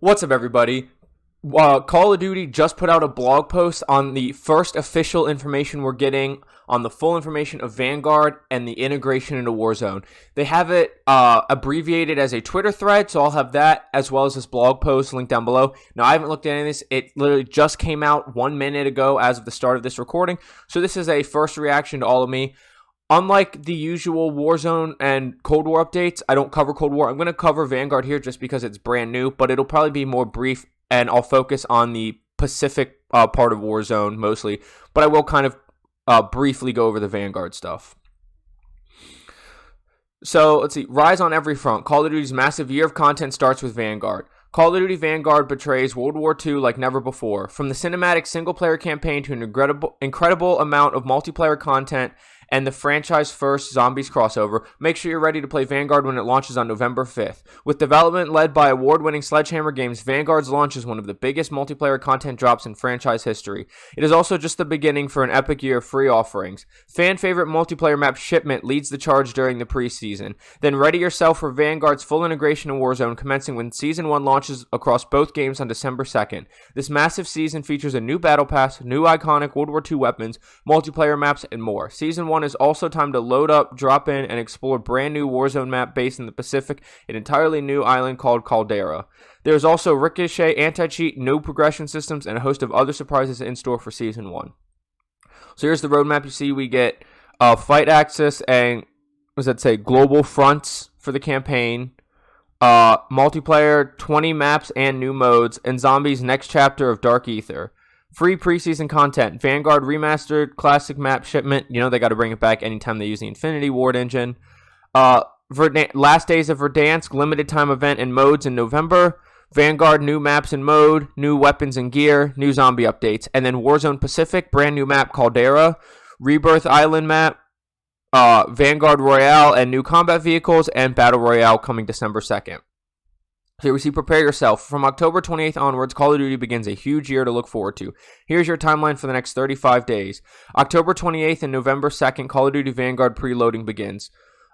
What's up, everybody? Call of Duty just put out a blog post on the first official information we're getting on the full information of Vanguard and the integration into Warzone. They have it abbreviated as a Twitter thread, so I'll have that as well as this blog post linked down below. Now, I haven't looked at any of this. It literally just came out 1 minute ago as of the start of this recording, so this is a first reaction to all of me. Unlike the usual Warzone and Cold War updates, I don't cover Cold War. I'm going to cover Vanguard here just because it's brand new, but it'll probably be more brief, and I'll focus on the Pacific part of Warzone mostly, but I will kind of briefly go over the Vanguard stuff. So, let's see. Rise on every front. Call of Duty's massive year of content starts with Vanguard. Call of Duty Vanguard betrays World War II like never before. From the cinematic single-player campaign to an incredible amount of multiplayer content and the franchise-first Zombies crossover, make sure you're ready to play Vanguard when it launches on November 5th. With development led by award-winning Sledgehammer Games, Vanguard's launch is one of the biggest multiplayer content drops in franchise history. It is also just the beginning for an epic year of free offerings. Fan-favorite multiplayer map Shipment leads the charge during the preseason. Then ready yourself for Vanguard's full integration in Warzone, commencing when Season 1 launches across both games on December 2nd. This massive season features a new battle pass, new iconic World War II weapons, multiplayer maps, and more. Season 1 is also time to load up, drop in, and explore a brand new Warzone map based in the Pacific, an entirely new island called Caldera. There is also Ricochet, anti-cheat, new progression systems, and a host of other surprises in store for Season 1. So here's the roadmap. You see we get fight axis and, what does that say, global fronts for the campaign, multiplayer, 20 maps and new modes, and Zombies' next chapter of Dark Ether. Free preseason content. Vanguard Remastered Classic Map Shipment. You know they got to bring it back anytime they use the Infinity Ward engine. Last Days of Verdansk limited time event and modes in November. Vanguard new maps and mode, new weapons and gear, new zombie updates. And then Warzone Pacific, brand new map Caldera. Rebirth Island map. Vanguard Royale and new combat vehicles, and Battle Royale coming December 2nd. Here we see Prepare Yourself. From October 28th onwards, Call of Duty begins a huge year to look forward to. Here's your timeline for the next 35 days. October 28th and November 2nd, Call of Duty Vanguard preloading begins.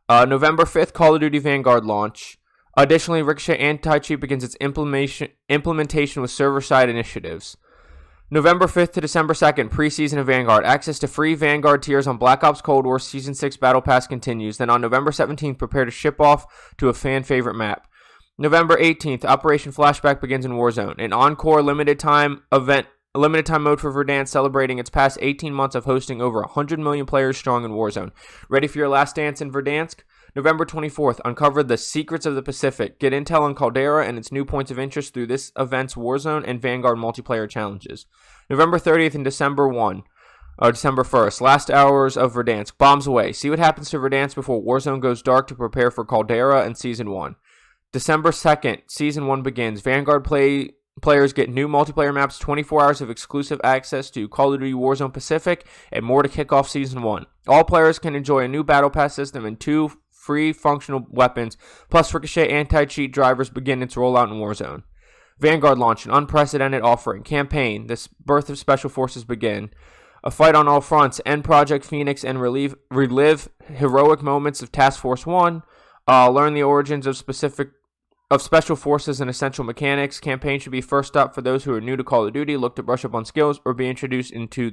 November 5th, Call of Duty Vanguard launch. Additionally, Ricochet Anti-Cheat begins its implementation with server-side initiatives. November 5th to December 2nd, preseason of Vanguard. Access to free Vanguard tiers on Black Ops Cold War Season 6 Battle Pass continues. Then on November 17th, prepare to ship off to a fan-favorite map. November 18th, Operation Flashback begins in Warzone, an encore limited time mode for Verdansk, celebrating its past 18 months of hosting over 100 million players strong in Warzone. Ready for your last dance in Verdansk? November 24th, uncover the secrets of the Pacific. Get intel on Caldera and its new points of interest through this event's Warzone and Vanguard multiplayer challenges. November 30th and December 1st, last hours of Verdansk. Bombs away. See what happens to Verdansk before Warzone goes dark to prepare for Caldera and Season 1. December 2nd, Season 1 begins. Vanguard players get new multiplayer maps, 24 hours of exclusive access to Call of Duty Warzone Pacific, and more to kick off Season 1. All players can enjoy a new Battle Pass system and 2 free functional weapons, plus Ricochet anti-cheat drivers begin its rollout in Warzone. Vanguard launch, an unprecedented offering. Campaign, this birth of special forces begin. A fight on all fronts, end Project Phoenix and relive heroic moments of Task Force 1. Learn the origins of special forces and essential mechanics. Campaign should be first up for those who are new to Call of Duty, look to brush up on skills, or be introduced to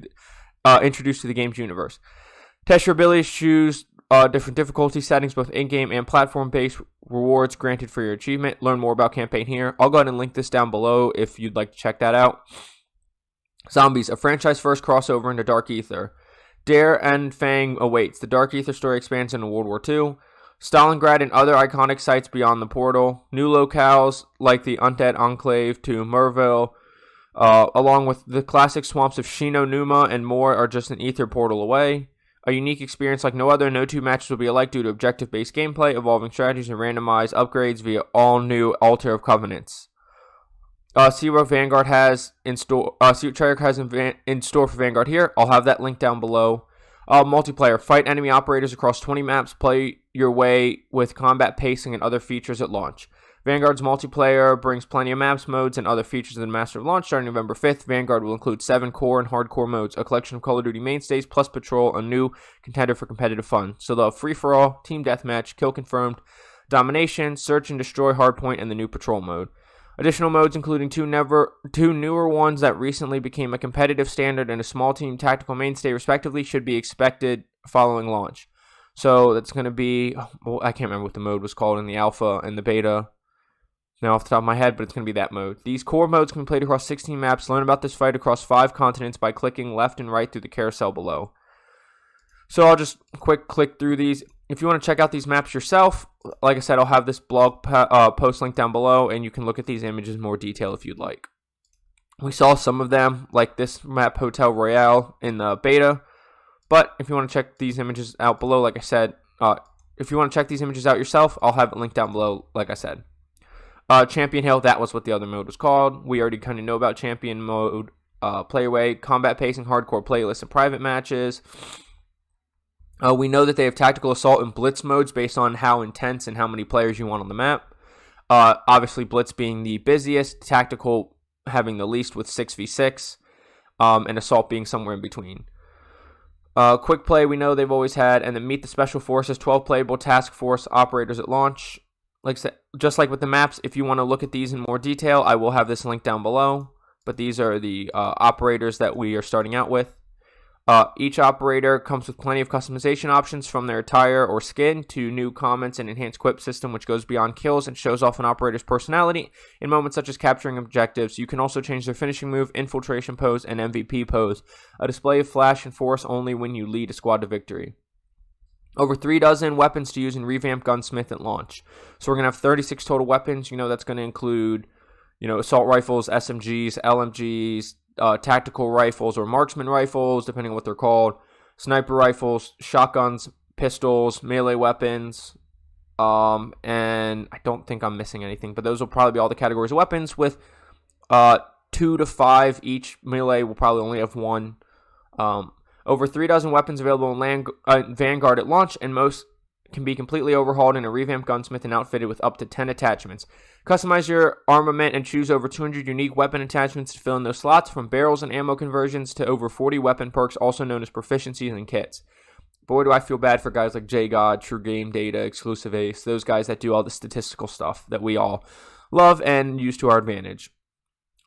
the game's universe. Test your abilities, choose different difficulty settings, both in-game and platform-based rewards granted for your achievement. Learn more about campaign here. I'll go ahead and link this down below if you'd like to check that out. Zombies, a franchise-first crossover into Dark Ether. Dare and Fang awaits. The Dark Ether story expands into World War II. Stalingrad and other iconic sites beyond the portal. New locales like the Undead Enclave to Merville, along with the classic swamps of Shino Numa and more, are just an ether portal away. A unique experience like no other. No two matches will be alike due to objective-based gameplay, evolving strategies, and randomized upgrades via all-new Altar of Covenants. See what Vanguard has in store. See what Treyarch has in store for Vanguard here. I'll have that link down below. Multiplayer. Fight enemy operators across 20 maps. Play your way with combat pacing and other features at launch. Vanguard's multiplayer brings plenty of maps, modes, and other features in the Master of Launch. Starting November 5th, Vanguard will include 7 core and hardcore modes, a collection of Call of Duty mainstays, plus Patrol, a new contender for competitive fun. So they'll have free-for-all, team deathmatch, kill confirmed, domination, search and destroy hardpoint, and the new Patrol mode. Additional modes, including two newer ones that recently became a competitive standard and a small team tactical mainstay, respectively, should be expected following launch. So that's going to be, well, I can't remember what the mode was called in the alpha and the beta now off the top of my head, but it's going to be that mode. These core modes can be played across 16 maps. Learn about this fight across 5 continents by clicking left and right through the carousel below. So I'll just quick click through these. If you want to check out these maps yourself, like I said, I'll have this blog post link down below, and you can look at these images in more detail if you'd like. We saw some of them, like this map, Hotel Royale, in the beta. But if you want to check these images out below, like I said, if you want to check these images out yourself, I'll have it linked down below, like I said. Champion Hill, that was what the other mode was called. We already kind of know about Champion mode. Playway, combat pacing, hardcore playlists, and private matches. We know that they have tactical assault and blitz modes based on how intense and how many players you want on the map. Obviously, blitz being the busiest, tactical having the least with 6v6, and assault being somewhere in between. Quick play, we know they've always had, and then meet the special forces, 12 playable task force operators at launch. Like I said, just like with the maps, if you want to look at these in more detail, I will have this link down below. But these are the operators that we are starting out with. Each operator comes with plenty of customization options, from their attire or skin to new comments and enhanced quip system, which goes beyond kills and shows off an operator's personality in moments such as capturing objectives. You can also change their finishing move, infiltration pose, and MVP pose. A display of flash and force only when you lead a squad to victory. Over 3 dozen weapons to use in revamped gunsmith at launch. So we're going to have 36 total weapons. That's going to include, assault rifles, SMGs, LMGs, tactical rifles or marksman rifles, depending on what they're called, sniper rifles, shotguns, pistols, melee weapons, and I don't think I'm missing anything, but those will probably be all the categories of weapons, with 2 to 5 each. Melee will probably only have 1. Over 3 dozen weapons available in Vanguard at launch, and most can be completely overhauled in a revamped gunsmith and outfitted with up to 10 attachments. Customize your armament and choose over 200 unique weapon attachments to fill in those slots, from barrels and ammo conversions to over 40 weapon perks, also known as proficiencies and kits. Boy, do I feel bad for guys like JGod, True Game Data, Exclusive Ace, those guys that do all the statistical stuff that we all love and use to our advantage.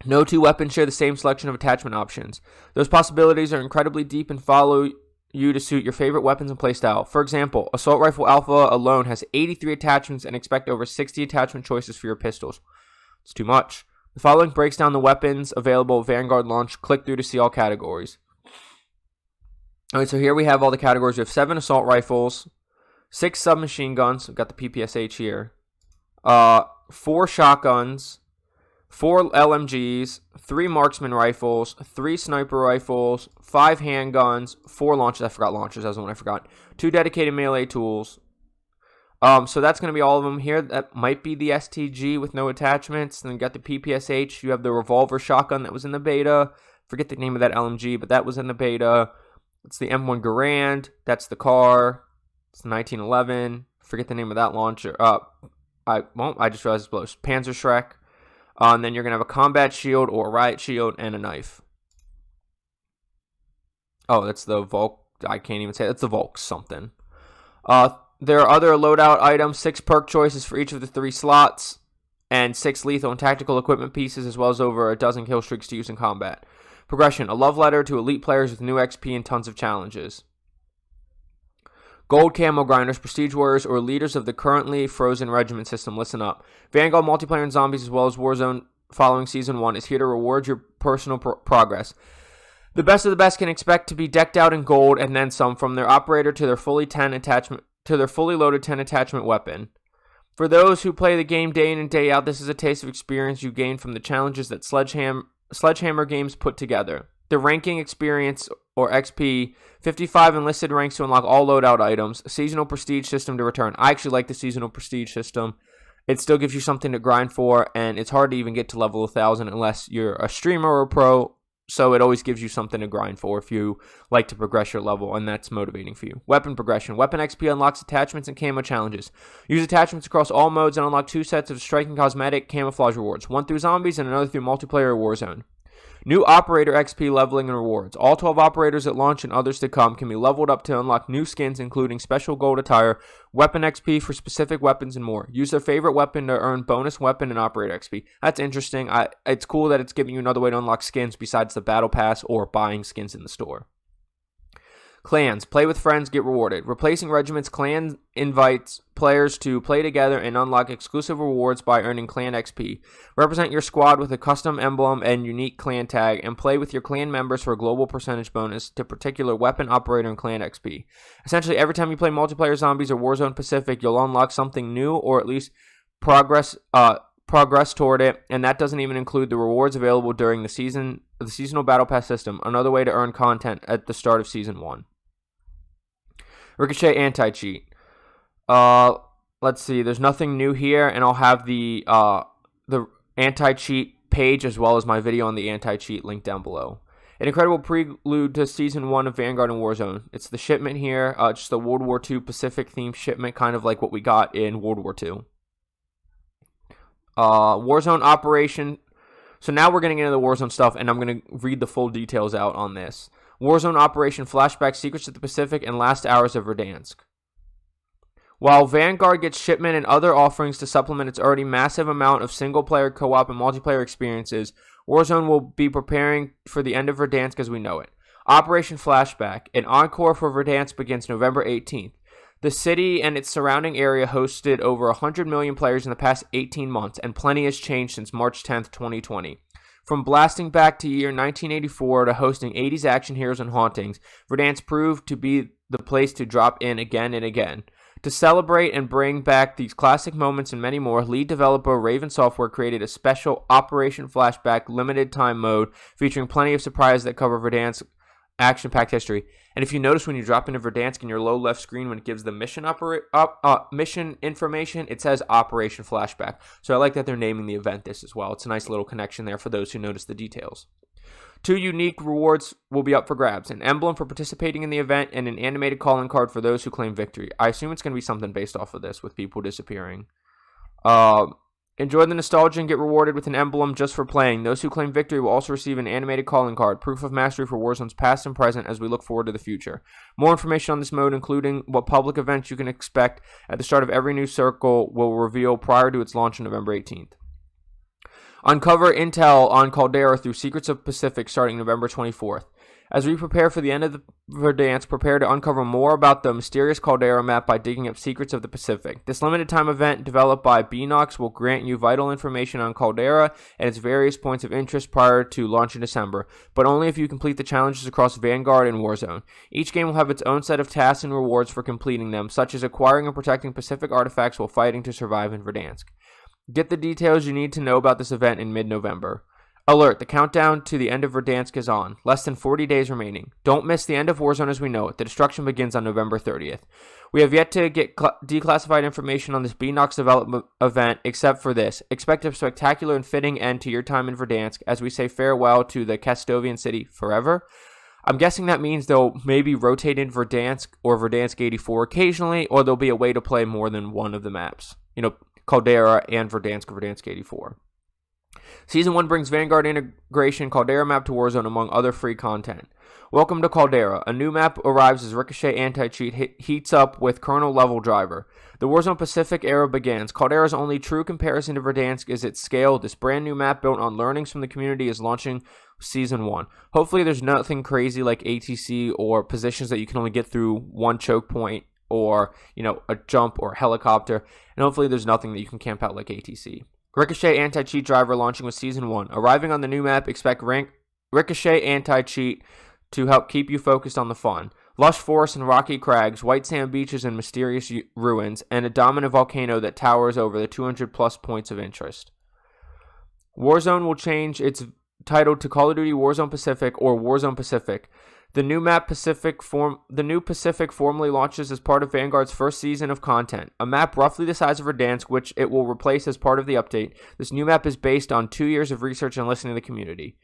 No 2 weapons share the same selection of attachment options. Those possibilities are incredibly deep and follow you to suit your favorite weapons and playstyle. For example, Assault Rifle Alpha alone has 83 attachments, and expect over 60 attachment choices for your pistols. It's too much. The following breaks down the weapons available at Vanguard launch. Click through to see all categories. Alright, so here we have all the categories. We have 7 assault rifles, 6 submachine guns. We've got the PPSH here. 4 shotguns, 4 LMGs, 3 marksman rifles, 3 sniper rifles, 5 handguns, 4 launchers. I forgot launchers. That was the one I forgot. 2 dedicated melee tools. So that's going to be all of them here. That might be the STG with no attachments. Then you got the PPSH. You have the revolver shotgun that was in the beta. Forget the name of that LMG, but that was in the beta. It's the M1 Garand. That's the car. It's the 1911. Forget the name of that launcher. I just realized it's below. Panzer Shrek. And then you're going to have a combat shield or a riot shield and a knife. Oh, that's the Volk. I can't even say it. That's the Volk something. There are other loadout items, 6 perk choices for each of the 3 slots, and 6 lethal and tactical equipment pieces, as well as over a dozen kill streaks to use in combat. Progression, a love letter to elite players with new XP and tons of challenges. Gold Camo Grinders, Prestige Warriors, or leaders of the currently frozen regiment system, listen up. Vanguard multiplayer and zombies, as well as Warzone following Season 1, is here to reward your personal progress. The best of the best can expect to be decked out in gold and then some, from their operator to their fully loaded 10 attachment weapon. For those who play the game day in and day out, this is a taste of experience you gain from the challenges that Sledgehammer Games put together. The ranking experience, or XP, 55 enlisted ranks to unlock all loadout items, a seasonal prestige system to return. I actually like the seasonal prestige system. It still gives you something to grind for, and it's hard to even get to level 1000 unless you're a streamer or a pro, so it always gives you something to grind for if you like to progress your level, and that's motivating for you. Weapon progression. Weapon XP unlocks attachments and camo challenges. Use attachments across all modes and unlock 2 sets of striking cosmetic camouflage rewards, one through zombies and another through multiplayer or Warzone. New operator XP leveling and rewards. All 12 operators at launch and others to come can be leveled up to unlock new skins, including special gold attire, weapon XP for specific weapons, and more. Use their favorite weapon to earn bonus weapon and operator XP. That's interesting. It's cool that it's giving you another way to unlock skins besides the battle pass or buying skins in the store. Clans. Play with friends, get rewarded. Replacing regiments, clan invites players to play together and unlock exclusive rewards by earning clan XP. Represent your squad with a custom emblem and unique clan tag, and play with your clan members for a global percentage bonus to particular weapon, operator, and clan XP. Essentially, every time you play multiplayer zombies or Warzone Pacific, you'll unlock something new or at least progress toward it, and that doesn't even include the rewards available during the seasonal battle pass system, another way to earn content at the start of Season 1. Ricochet anti-cheat. Let's see. There's nothing new here, and I'll have the anti-cheat page as well as my video on the anti-cheat linked down below. An incredible prelude to Season 1 of Vanguard and Warzone. It's the shipment here, just a World War II Pacific-themed shipment, kind of like what we got in World War II. Warzone operation. So now we're getting into the Warzone stuff, and I'm going to read the full details out on this. Warzone Operation Flashback, Secrets of the Pacific, and Last Hours of Verdansk. While Vanguard gets shipment and other offerings to supplement its already massive amount of single-player, co-op, and multiplayer experiences, Warzone will be preparing for the end of Verdansk as we know it. Operation Flashback, an encore for Verdansk, begins November 18th. The city and its surrounding area hosted over 100 million players in the past 18 months, and plenty has changed since March 10th, 2020. From blasting back to year 1984 to hosting 80s action heroes and hauntings, Verdansk proved to be the place to drop in again and again. To celebrate and bring back these classic moments and many more, lead developer Raven Software created a special Operation Flashback limited time mode featuring plenty of surprises that cover Verdansk's action-packed history. And if you notice when you drop into Verdansk in your low left screen when it gives the mission mission information, it says Operation Flashback. So I like that they're naming the event this as well. It's a nice little connection there for those who notice the details. 2 unique rewards will be up for grabs. An emblem for participating in the event and an animated calling card for those who claim victory. I assume it's going to be something based off of this with people disappearing. Enjoy the nostalgia and get rewarded with an emblem just for playing. Those who claim victory will also receive an animated calling card, proof of mastery for Warzone's past and present as we look forward to the future. More information on this mode, including what public events you can expect at the start of every new circle, will reveal prior to its launch on November 18th. Uncover intel on Caldera through Secrets of Pacific starting November 24th. As we prepare for the end of the Verdansk, prepare to uncover more about the mysterious Caldera map by digging up Secrets of the Pacific. This limited time event developed by BOCW will grant you vital information on Caldera and its various points of interest prior to launch in December, but only if you complete the challenges across Vanguard and Warzone. Each game will have its own set of tasks and rewards for completing them, such as acquiring and protecting Pacific artifacts while fighting to survive in Verdansk. Get the details you need to know about this event in mid-November. Alert, the countdown to the end of Verdansk is on. Less than 40 days remaining. Don't miss the end of Warzone as we know it. The destruction begins on November 30th. We have yet to get declassified information on this BOCW development event except for this. Expect a spectacular and fitting end to your time in Verdansk as we say farewell to the Castovian city forever. I'm guessing that means they'll maybe rotate in Verdansk or Verdansk 84 occasionally, or there'll be a way to play more than one of the maps. Caldera and Verdansk or Verdansk 84. Season 1 brings Vanguard integration, Caldera map to Warzone, among other free content. Welcome to Caldera. A new map arrives as Ricochet anti-cheat heats up with Colonel Level Driver. The Warzone Pacific era begins. Caldera's only true comparison to Verdansk is its scale. This brand new map built on learnings from the community is launching Season 1. Hopefully there's nothing crazy like ATC or positions that you can only get through one choke point or, a jump or helicopter. And hopefully there's nothing that you can camp out like ATC. Ricochet Anti-Cheat Driver launching with Season 1. Arriving on the new map, expect Ricochet Anti-Cheat to help keep you focused on the fun. Lush forests and rocky crags, white sand beaches and mysterious ruins, and a dominant volcano that towers over the 200 plus points of interest. Warzone will change its title to Call of Duty Warzone Pacific or Warzone Pacific. The new Pacific formally launches as part of Vanguard's first season of content. A map roughly the size of Verdansk, which it will replace as part of the update. This new map is based on 2 years of research and listening to the community.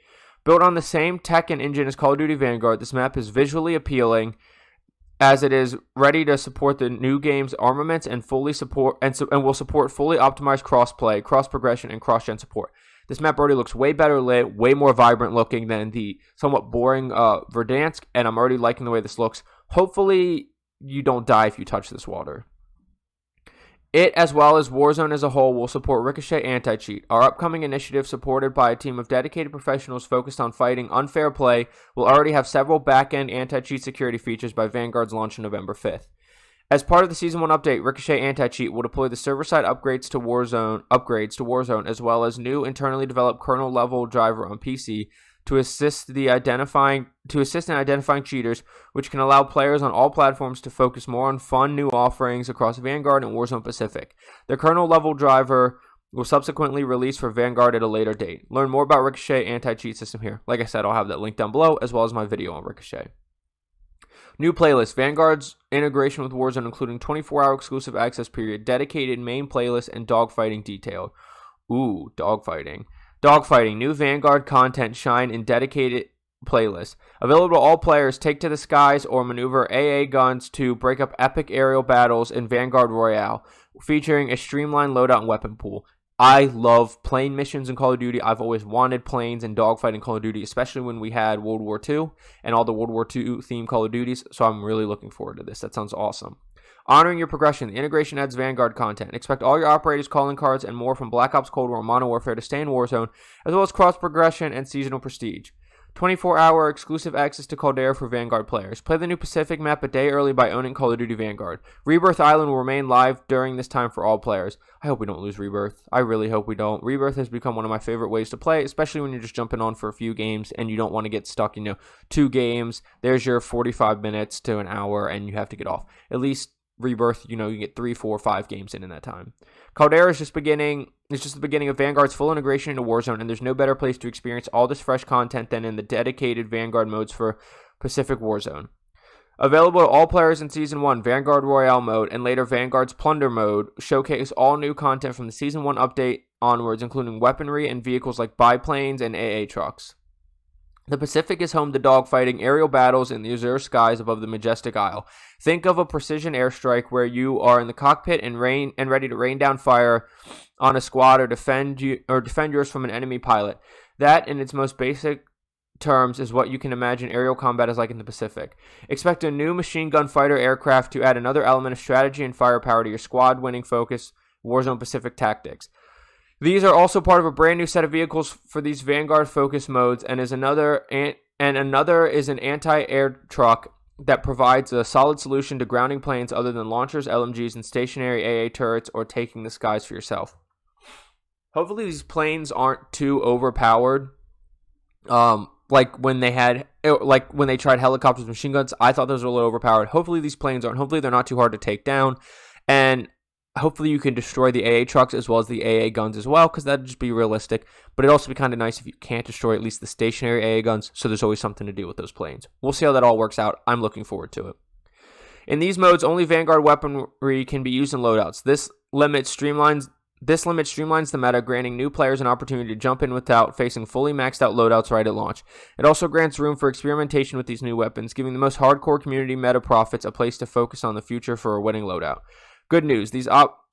Built on the same tech and engine as Call of Duty Vanguard, this map is visually appealing as it is ready to support the new game's armaments and will support fully optimized crossplay, cross progression, and cross-gen support. This map already looks way better lit, way more vibrant looking than the somewhat boring Verdansk, and I'm already liking the way this looks. Hopefully, you don't die if you touch this water. It, as well as Warzone as a whole, will support Ricochet Anti-Cheat. Our upcoming initiative, supported by a team of dedicated professionals focused on fighting unfair play, will already have several back-end anti-cheat security features by Vanguard's launch on November 5th. As part of the Season 1 update, Ricochet Anti-Cheat will deploy the server-side upgrades to Warzone, as well as new internally developed kernel-level driver on PC to assist in identifying cheaters, which can allow players on all platforms to focus more on fun new offerings across Vanguard and Warzone Pacific. The kernel-level driver will subsequently release for Vanguard at a later date. Learn more about Ricochet anti-cheat system here. Like I said, I'll have that link down below, as well as my video on Ricochet. New playlist. Vanguard's integration with Warzone, including 24-hour exclusive access period, dedicated main playlist, and dogfighting detailed. Ooh, dogfighting. Dogfighting. New Vanguard content shine in dedicated playlist. Available to all players, take to the skies or maneuver AA guns to break up epic aerial battles in Vanguard Royale, featuring a streamlined loadout and weapon pool. I love plane missions in Call of Duty. I've always wanted planes and dogfighting in Call of Duty, especially when we had World War II and all the World War II themed Call of Duties, so I'm really looking forward to this. That sounds awesome. Honoring your progression, the integration adds Vanguard content. Expect all your operators, calling cards, and more from Black Ops Cold War and Modern Warfare to stay in Warzone, as well as cross progression and seasonal prestige. 24-hour exclusive access to Caldera for Vanguard players. Play the new Pacific map a day early by owning Call of Duty Vanguard. Rebirth Island will remain live during this time for all players. I hope we don't lose Rebirth. I really hope we don't. Rebirth has become one of my favorite ways to play, especially when you're just jumping on for a few games and you don't want to get stuck, 2 games. There's your 45 minutes to an hour and you have to get off. At least Rebirth, you get 3, 4, 5 games in that time. Caldera is just the beginning of Vanguard's full integration into Warzone, and there's no better place to experience all this fresh content than in the dedicated Vanguard modes for Pacific Warzone. Available to all players in Season 1, Vanguard Royale mode, and later Vanguard's Plunder mode showcase all new content from the Season 1 update onwards, including weaponry and vehicles like biplanes and AA trucks. The Pacific is home to dogfighting, aerial battles in the azure skies above the majestic isle. Think of a precision airstrike where you are in the cockpit and ready to rain down fire on a squad or defend yours from an enemy pilot. That, in its most basic terms, is what you can imagine aerial combat is like in the Pacific. Expect a new machine gun fighter aircraft to add another element of strategy and firepower to your squad-winning focus Warzone Pacific tactics. These are also part of a brand new set of vehicles for these Vanguard focus modes, and another is an anti-air truck that provides a solid solution to grounding planes other than launchers, LMGs, and stationary AA turrets, or taking the skies for yourself. Hopefully these planes aren't too overpowered. Like when they tried helicopters, machine guns, I thought those were a little overpowered. Hopefully these planes aren't. Hopefully they're not too hard to take down, and hopefully you can destroy the AA trucks as well as the AA guns as well, because that'd just be realistic. But it'd also be kind of nice if you can't destroy at least the stationary AA guns, so there's always something to do with those planes. We'll see how that all works out. I'm looking forward to it. In these modes, only Vanguard weaponry can be used in loadouts. This limit streamlines the meta, granting new players an opportunity to jump in without facing fully maxed out loadouts right at launch. It also grants room for experimentation with these new weapons, giving the most hardcore community meta prophets a place to focus on the future for a winning loadout. Good news,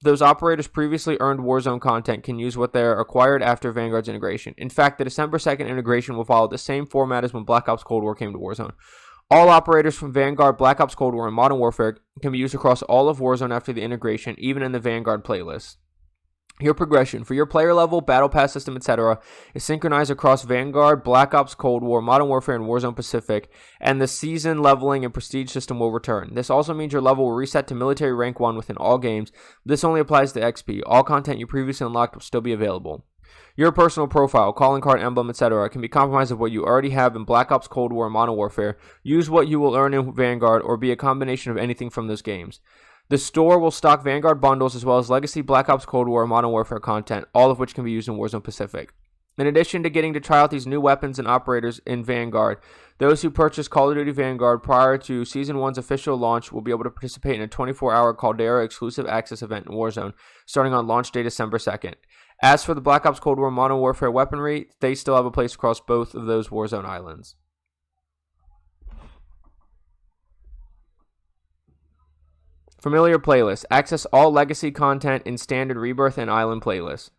those operators previously earned Warzone content can use what they are acquired after Vanguard's integration. In fact, the December 2nd integration will follow the same format as when Black Ops Cold War came to Warzone. All operators from Vanguard, Black Ops Cold War, and Modern Warfare can be used across all of Warzone after the integration, even in the Vanguard playlist. Your progression for your player level, battle pass system, etc. is synchronized across Vanguard, Black Ops Cold War, Modern Warfare, and Warzone Pacific, and the season leveling and prestige system will return. This also means your level will reset to military rank 1 within all games. This only applies to XP. All content you previously unlocked will still be available. Your personal profile, calling card, emblem, etc. can be compromised of what you already have in Black Ops Cold War and Modern Warfare. Use what you will earn in Vanguard, or be a combination of anything from those games. The store will stock Vanguard bundles as well as legacy Black Ops Cold War and Modern Warfare content, all of which can be used in Warzone Pacific. In addition to getting to try out these new weapons and operators in Vanguard, those who purchase Call of Duty Vanguard prior to Season 1's official launch will be able to participate in a 24-hour Caldera exclusive access event in Warzone, starting on launch day December 2nd. As for the Black Ops Cold War and Modern Warfare weaponry, they still have a place across both of those Warzone islands. Familiar playlist. Access all legacy content in standard Rebirth and Island playlists.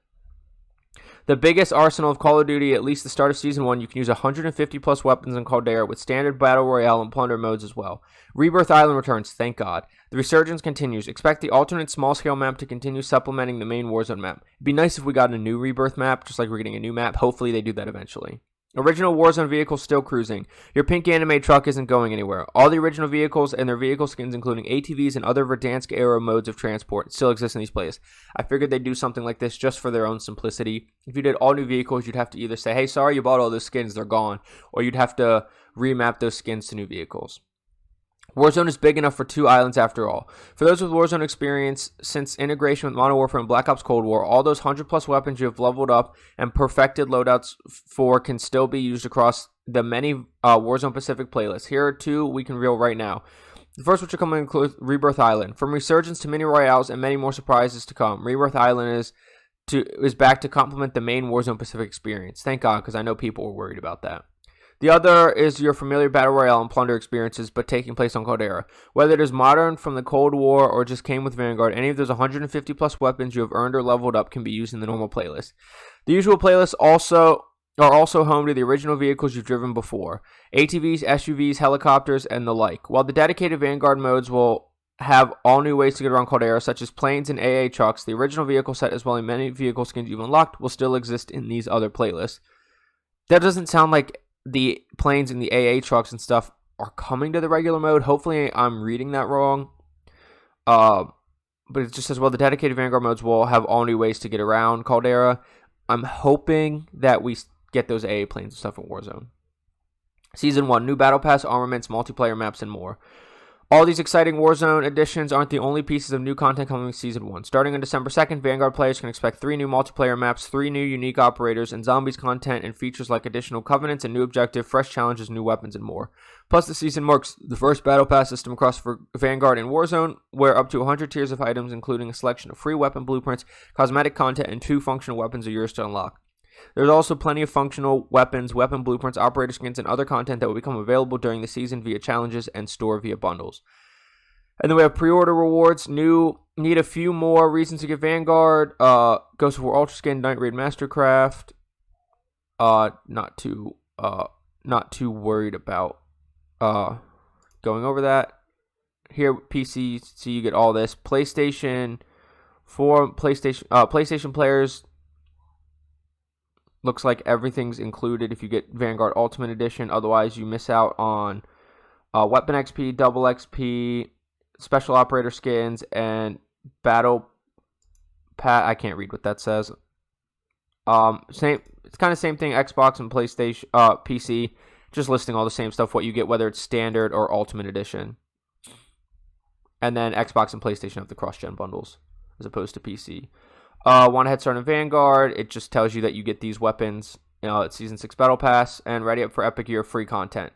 The biggest arsenal of Call of Duty, at least the start of Season 1, you can use 150 plus weapons in Caldera with standard Battle Royale and Plunder modes as well. Rebirth Island returns, thank God. The resurgence continues. Expect the alternate small-scale map to continue supplementing the main Warzone map. It'd be nice if we got a new Rebirth map, just like we're getting a new map. Hopefully they do that eventually. Original Warzone vehicles still cruising. Your pink anime truck isn't going anywhere. All the original vehicles and their vehicle skins, including ATVs and other Verdansk-era modes of transport, still exist in these places. I figured they'd do something like this just for their own simplicity. If you did all new vehicles, you'd have to either say, hey, sorry you bought all those skins, they're gone. Or you'd have to remap those skins to new vehicles. Warzone is big enough for 2 islands after all. For those with Warzone experience, since integration with Modern Warfare and Black Ops Cold War, all those 100 plus weapons you have leveled up and perfected loadouts for can still be used across the many Warzone Pacific playlists. Here are 2 we can reveal right now. The first which will come include Rebirth Island. From Resurgence to mini Royales and many more surprises to come, Rebirth Island is back to complement the main Warzone Pacific experience. Thank God, because I know people were worried about that. The other is your familiar Battle Royale and Plunder experiences, but taking place on Caldera. Whether it is modern from the Cold War or just came with Vanguard, any of those 150 plus weapons you have earned or leveled up can be used in the normal playlist. The usual playlists are also home to the original vehicles you've driven before. ATVs, SUVs, helicopters, and the like. While the dedicated Vanguard modes will have all new ways to get around Caldera, such as planes and AA trucks, the original vehicle set as well as many vehicle skins you've unlocked will still exist in these other playlists. That doesn't sound like the planes and the AA trucks and stuff are coming to the regular mode. Hopefully I'm reading that wrong. But it just says, well, the dedicated Vanguard modes will have all new ways to get around Caldera. I'm hoping that we get those AA planes and stuff in Warzone. Season 1, new Battle Pass, armaments, multiplayer maps, and more. All these exciting Warzone additions aren't the only pieces of new content coming in Season 1. Starting on December 2nd, Vanguard players can expect 3 new multiplayer maps, 3 new unique operators, and zombies content and features like additional covenants and new objective, fresh challenges, new weapons, and more. Plus, the season marks the first Battle Pass system across for Vanguard and Warzone, where up to 100 tiers of items, including a selection of free weapon blueprints, cosmetic content, and 2 functional weapons are yours to unlock. There's also plenty of functional weapons, weapon blueprints, operator skins, and other content that will become available during the season via challenges and store via bundles. And then we have pre-order rewards. Need a few more reasons to get Vanguard. Ghost of War Ultra Skin, Night Raid Mastercraft. Not too worried about going over that. Here, PC, so you get all this. PlayStation players. Looks like everything's included if you get Vanguard Ultimate Edition. Otherwise, you miss out on Weapon XP, Double XP, Special Operator Skins, and Battle Pass. I can't read what that says. It's kind of same thing, Xbox and PlayStation, PC. Just listing all the same stuff, what you get, whether it's Standard or Ultimate Edition. And then Xbox and PlayStation have the cross-gen bundles, as opposed to PC. Want a head start in Vanguard, it just tells you that you get these weapons, it's Season 6 Battle Pass, and ready up for Epic Year free content.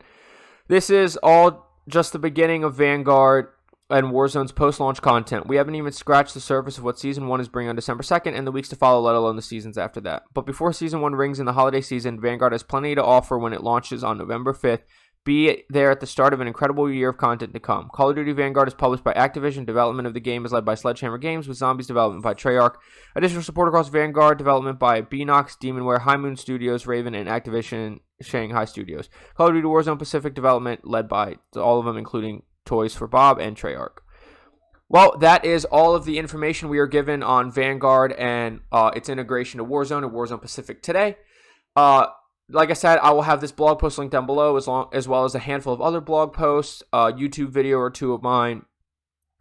This is all just the beginning of Vanguard and Warzone's post-launch content. We haven't even scratched the surface of what Season 1 is bringing on December 2nd and the weeks to follow, let alone the seasons after that. But before Season 1 rings in the holiday season, Vanguard has plenty to offer when it launches on November 5th. Be there at the start of an incredible year of content to come. Call of Duty Vanguard is published by Activision. Development of the game is led by Sledgehammer Games, with Zombies development by Treyarch. Additional support across Vanguard development by Beanox, Demonware, High Moon Studios, Raven, and Activision Shanghai Studios. Call of Duty Warzone Pacific development led by all of them, including Toys for Bob and Treyarch. Well, that is all of the information we are given on Vanguard and its integration to Warzone and Warzone Pacific today. Like I said, I will have this blog post linked down below, as well as a handful of other blog posts, a YouTube video or 2 of mine,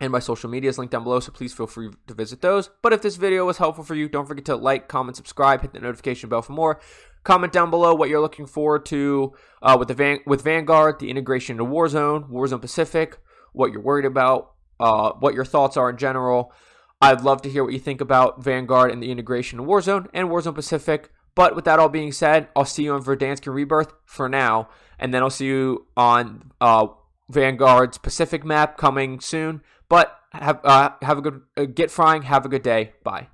and my social media is linked down below, so please feel free to visit those. But if this video was helpful for you, don't forget to like, comment, subscribe, hit the notification bell for more. Comment down below what you're looking forward to with Vanguard, the integration into Warzone, Warzone Pacific, what you're worried about, what your thoughts are in general. I'd love to hear what you think about Vanguard and the integration to Warzone and Warzone Pacific. But with that all being said, I'll see you on Verdansk and Rebirth for now, and then I'll see you on Vanguard's Pacific map coming soon. But have a good get frying. Have a good day. Bye.